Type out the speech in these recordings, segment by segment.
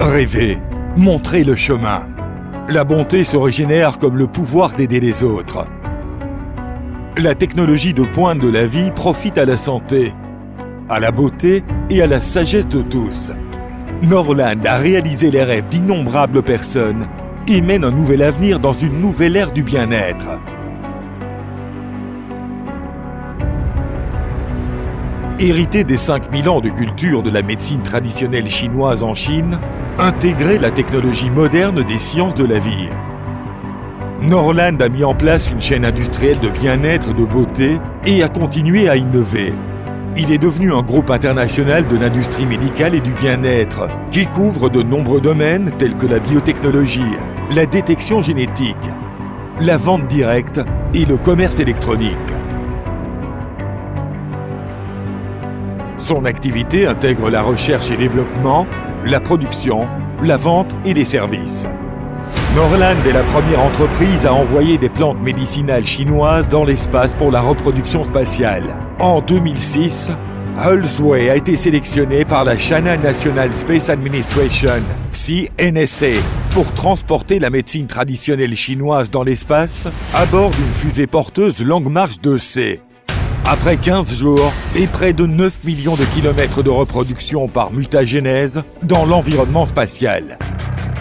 Rêver, montrer le chemin. La bonté se régénère comme le pouvoir d'aider les autres. La technologie de pointe de la vie profite à la santé, à la beauté et à la sagesse de tous. Norland a réalisé les rêves d'innombrables personnes et mène un nouvel avenir dans une nouvelle ère du bien-être. Hérité des 5000 ans de culture de la médecine traditionnelle chinoise en Chine, intégrer la technologie moderne des sciences de la vie. Norland a mis en place une chaîne industrielle de bien-être et de beauté et a continué à innover. Il est devenu un groupe international de l'industrie médicale et du bien-être qui couvre de nombreux domaines tels que la biotechnologie, la détection génétique, la vente directe et le commerce électronique. Son activité intègre la recherche et développement, la production, la vente et les services. Norland est la première entreprise à envoyer des plantes médicinales chinoises dans l'espace pour la reproduction spatiale. En 2006, Hulsway a été sélectionné par la China National Space Administration, CNSA, pour transporter la médecine traditionnelle chinoise dans l'espace à bord d'une fusée porteuse Longue Marche 2C. Après 15 jours et près de 9 millions de kilomètres de reproduction par mutagénèse dans l'environnement spatial.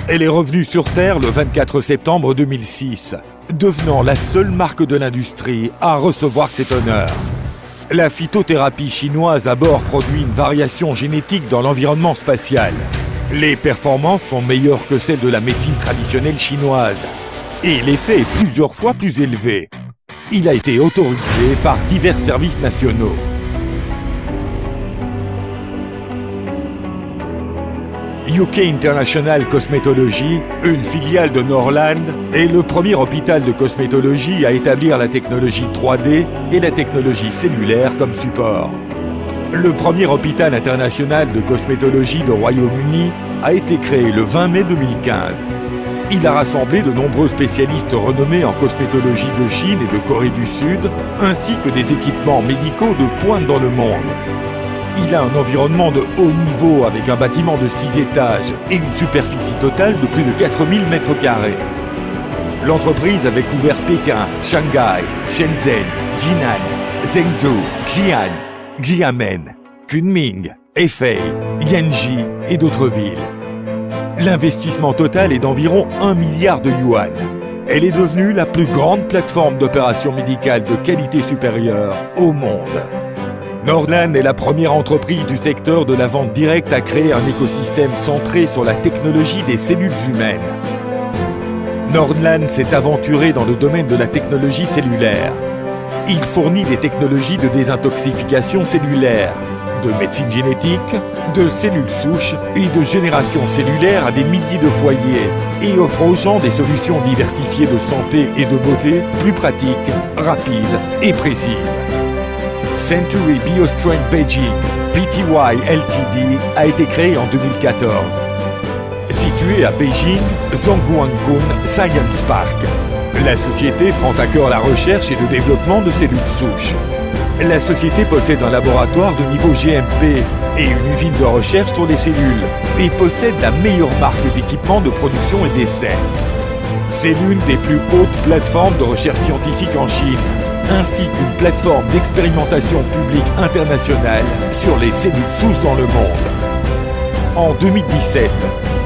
Elle est revenue sur Terre le 24 septembre 2006, devenant la seule marque de l'industrie à recevoir cet honneur. La phytothérapie chinoise à bord produit une variation génétique dans l'environnement spatial. Les performances sont meilleures que celles de la médecine traditionnelle chinoise et l'effet est plusieurs fois plus élevé. Il a été autorisé par divers services nationaux. UK International Cosmetology, une filiale de Norland, est le premier hôpital de cosmétologie à établir la technologie 3D et la technologie cellulaire comme support. Le premier hôpital international de cosmétologie du Royaume-Uni a été créé le 20 mai 2015. Il a rassemblé de nombreux spécialistes renommés en cosmétologie de Chine et de Corée du Sud, ainsi que des équipements médicaux de pointe dans le monde. Il a un environnement de haut niveau avec un bâtiment de 6 étages et une superficie totale de plus de 4000 m². L'entreprise avait couvert Pékin, Shanghai, Shenzhen, Jinan, Zhengzhou, Xi'an, Xiamen, Kunming, Hefei, Yanji et d'autres villes. L'investissement total est d'environ 1 milliard de yuan. Elle est devenue la plus grande plateforme d'opérations médicales de qualité supérieure au monde. Norland est la première entreprise du secteur de la vente directe à créer un écosystème centré sur la technologie des cellules humaines. Norland s'est aventuré dans le domaine de la technologie cellulaire. Il fournit des technologies de désintoxication cellulaire, de médecine génétique, de cellules souches et de génération cellulaire à des milliers de foyers et offre aux gens des solutions diversifiées de santé et de beauté plus pratiques, rapides et précises. Century BioStrength Beijing, Pty Ltd, a été créé en 2014. Située à Beijing, Zhongguancun Science Park. La société prend à cœur la recherche et le développement de cellules souches. La société possède un laboratoire de niveau GMP et une usine de recherche sur les cellules et possède la meilleure marque d'équipement de production et d'essai. C'est l'une des plus hautes plateformes de recherche scientifique en Chine, ainsi qu'une plateforme d'expérimentation publique internationale sur les cellules souches dans le monde. En 2017,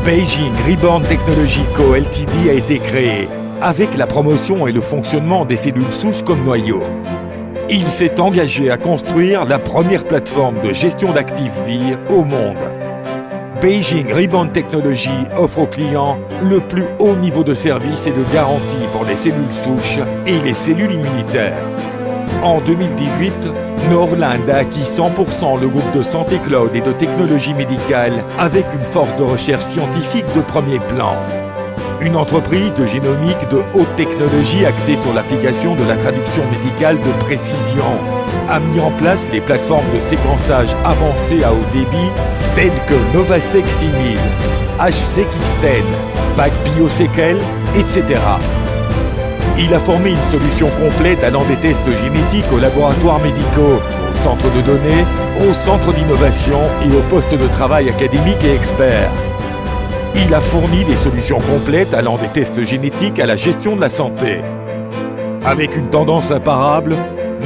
Beijing Reborn Technology Co. Ltd a été créé, avec la promotion et le fonctionnement des cellules souches comme noyau. Il s'est engagé à construire la première plateforme de gestion d'actifs vie au monde. Beijing Reborn Technology offre aux clients le plus haut niveau de service et de garantie pour les cellules souches et les cellules immunitaires. En 2018, Norland a acquis 100% le groupe de santé cloud et de technologie médicale avec une force de recherche scientifique de premier plan. Une entreprise de génomique de haute technologie axée sur l'application de la traduction médicale de précision a mis en place les plateformes de séquençage avancées à haut débit telles que Novasec 6000, HSeq-X10, PacBioSequel, etc. Il a formé une solution complète allant des tests génétiques aux laboratoires médicaux, aux centres de données, aux centres d'innovation et aux postes de travail académiques et experts. Il a fourni des solutions complètes allant des tests génétiques à la gestion de la santé. Avec une tendance imparable,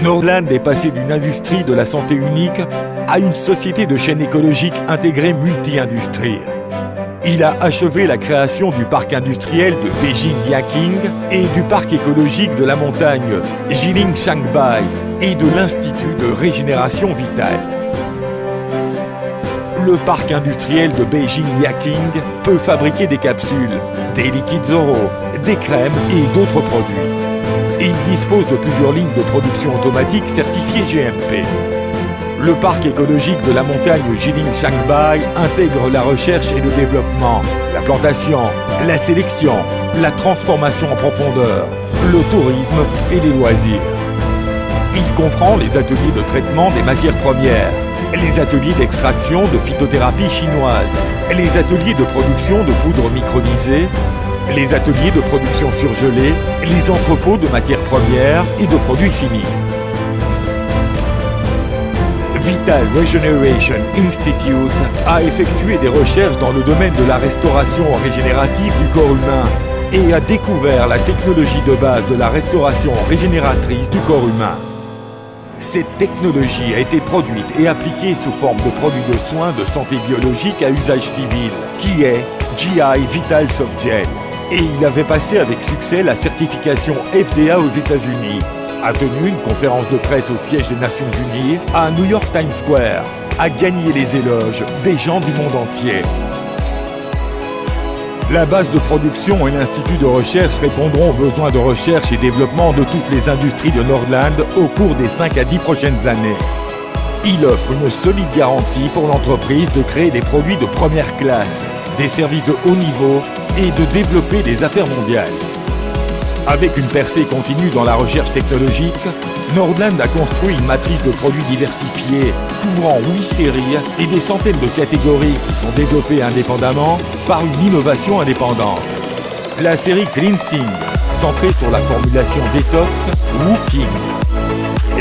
Northland est passé d'une industrie de la santé unique à une société de chaîne écologique intégrée multi-industrie. Il a achevé la création du parc industriel de Beijing-Yaqing et du parc écologique de la montagne Jiling-Shanghai et de l'Institut de régénération vitale. Le parc industriel de Beijing-Yaqing peut fabriquer des capsules, des liquides oraux, des crèmes et d'autres produits. Il dispose de plusieurs lignes de production automatique certifiées GMP. Le parc écologique de la montagne Jiling-Shanghai intègre la recherche et le développement, la plantation, la sélection, la transformation en profondeur, le tourisme et les loisirs. Il comprend les ateliers de traitement des matières premières, les ateliers d'extraction de phytothérapie chinoise, les ateliers de production de poudre micronisée, les ateliers de production surgelée, les entrepôts de matières premières et de produits finis. Vital Regeneration Institute a effectué des recherches dans le domaine de la restauration régénérative du corps humain et a découvert la technologie de base de la restauration régénératrice du corps humain. Cette technologie a été produite et appliquée sous forme de produit de soins de santé biologique à usage civil, qui est GI Vital Softgel. Et il avait passé avec succès la certification FDA aux États-Unis, a tenu une conférence de presse au siège des Nations Unies à New York Times Square, a gagné les éloges des gens du monde entier. La base de production et l'Institut de recherche répondront aux besoins de recherche et développement de toutes les industries de Northland au cours des 5 à 10 prochaines années. Il offre une solide garantie pour l'entreprise de créer des produits de première classe, des services de haut niveau et de développer des affaires mondiales. Avec une percée continue dans la recherche technologique, Northland a construit une matrice de produits diversifiés couvrant 8 séries et des centaines de catégories qui sont développées indépendamment par une innovation indépendante. La série Cleansing, centrée sur la formulation détox Wooking.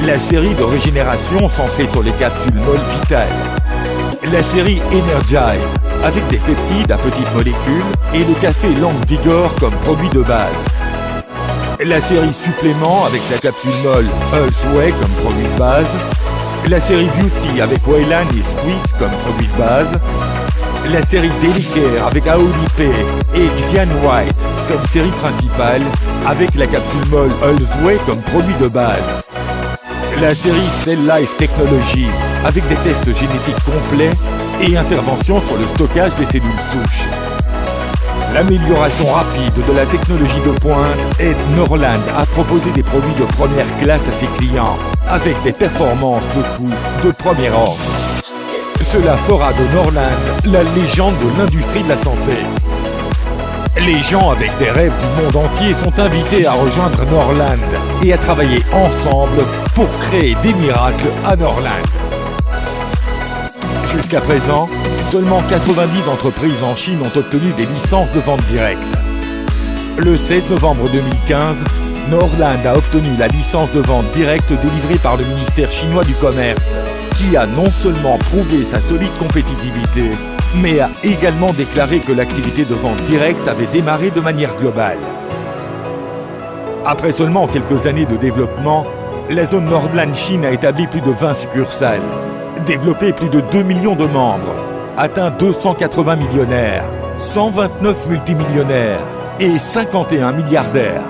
La série de régénération centrée sur les capsules molles vitales. La série Energize, avec des peptides à petites molécules et le café Lang Vigor comme produit de base. La série Supplément avec la capsule molle Earth's Way comme produit de base. La série Beauty avec Wayland et Squeeze comme produit de base. La série Daily Care avec Aolipe et Xian White comme série principale avec la capsule molle Earth's Way comme produit de base. La série Cell Life Technology avec des tests génétiques complets et intervention sur le stockage des cellules souches. L'amélioration rapide de la technologie de pointe aide Northland à proposer des produits de première classe à ses clients, avec des performances de coût de premier ordre. Cela fera de Northland la légende de l'industrie de la santé. Les gens avec des rêves du monde entier sont invités à rejoindre Northland et à travailler ensemble pour créer des miracles à Northland. Jusqu'à présent, seulement 90 entreprises en Chine ont obtenu des licences de vente directe. Le 16 novembre 2015, Northland a obtenu la licence de vente directe délivrée par le ministère chinois du Commerce, qui a non seulement prouvé sa solide compétitivité, mais a également déclaré que l'activité de vente directe avait démarré de manière globale. Après seulement quelques années de développement, la zone Northland Chine a établi plus de 20 succursales, développé plus de 2 millions de membres, atteint 280 millionnaires, 129 multimillionnaires et 51 milliardaires.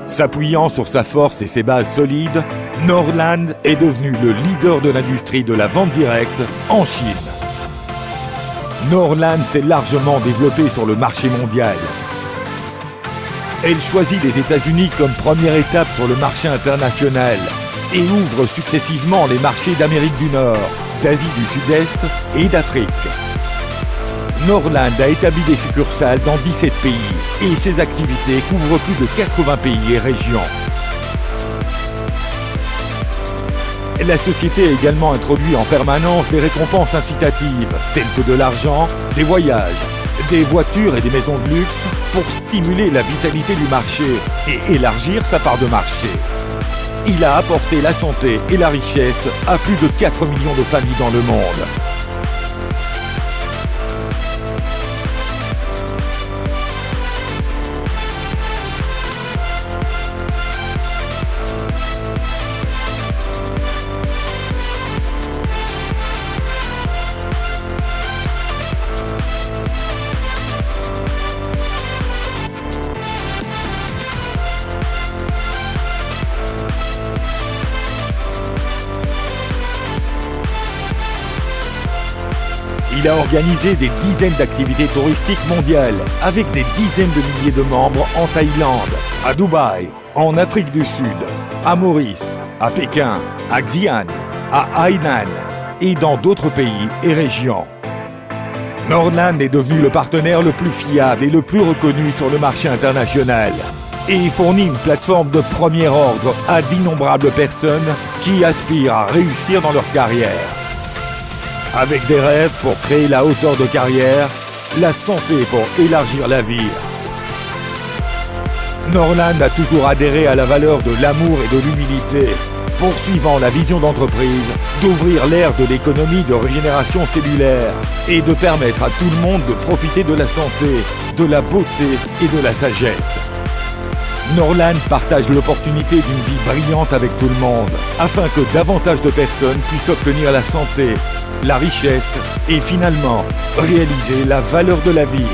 S'appuyant sur sa force et ses bases solides, Northland est devenu le leader de l'industrie de la vente directe en Chine. Northland s'est largement développée sur le marché mondial. Elle choisit les États-Unis comme première étape sur le marché international et ouvre successivement les marchés d'Amérique du Nord, d'Asie du Sud-Est et d'Afrique. Northland a établi des succursales dans 17 pays et ses activités couvrent plus de 80 pays et régions. La société a également introduit en permanence des récompenses incitatives, telles que de l'argent, des voyages, des voitures et des maisons de luxe pour stimuler la vitalité du marché et élargir sa part de marché. Il a apporté la santé et la richesse à plus de 4 millions de familles dans le monde. Il a organisé des dizaines d'activités touristiques mondiales avec des dizaines de milliers de membres en Thaïlande, à Dubaï, en Afrique du Sud, à Maurice, à Pékin, à Xi'an, à Hainan et dans d'autres pays et régions. Norland est devenu le partenaire le plus fiable et le plus reconnu sur le marché international. Et il fournit une plateforme de premier ordre à d'innombrables personnes qui aspirent à réussir dans leur carrière. Avec des rêves pour créer la hauteur de carrière, la santé pour élargir la vie. Norland a toujours adhéré à la valeur de l'amour et de l'humilité, poursuivant la vision d'entreprise d'ouvrir l'ère de l'économie de régénération cellulaire et de permettre à tout le monde de profiter de la santé, de la beauté et de la sagesse. Norland partage l'opportunité d'une vie brillante avec tout le monde, afin que davantage de personnes puissent obtenir la santé, la richesse et finalement réaliser la valeur de la vie.